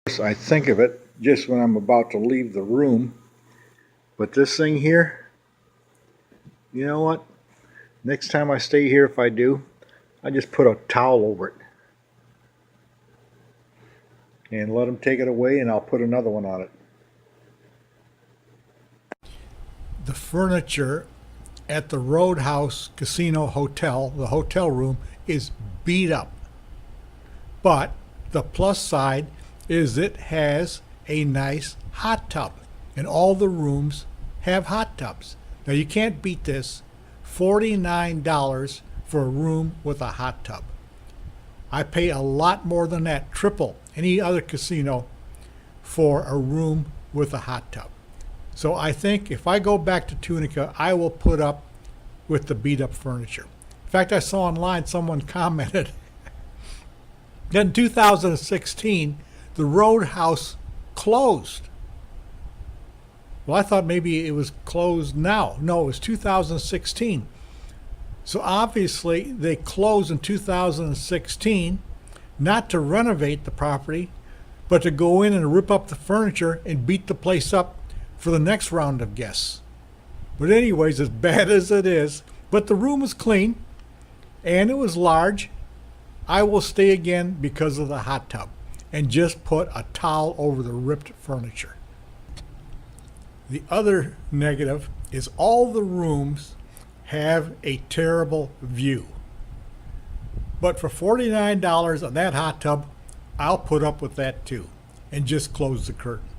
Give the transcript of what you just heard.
I think of it just when I'm about to leave the room. But this thing here, you know what? Next time I stay here, if I do, I just put a towel over it and let them take it away, and I'll put another one on it. The furniture at the Roadhouse Casino Hotel, the hotel room, is beat up. But the plus side is it has a nice hot tub, and all the rooms have hot tubs. Now you can't beat this. $49 for a room with a hot tub. I pay a lot more than that, triple any other casino, for a room with a hot tub. So I think if I go back to Tunica, I will put up with the beat up furniture. In fact, I saw online someone commented that in 2016 the Roadhouse closed. Well, I thought maybe it was closed now. No, it was 2016. So obviously they closed in 2016 not to renovate the property, but to go in and rip up the furniture and beat the place up for the next round of guests. But anyways, as bad as it is, but the room was clean and it was large, I will stay again because of the hot tub and just put a towel over the ripped furniture. The other negative is all the rooms have a terrible view. But for $49 on that hot tub, I'll put up with that too and just close the curtain.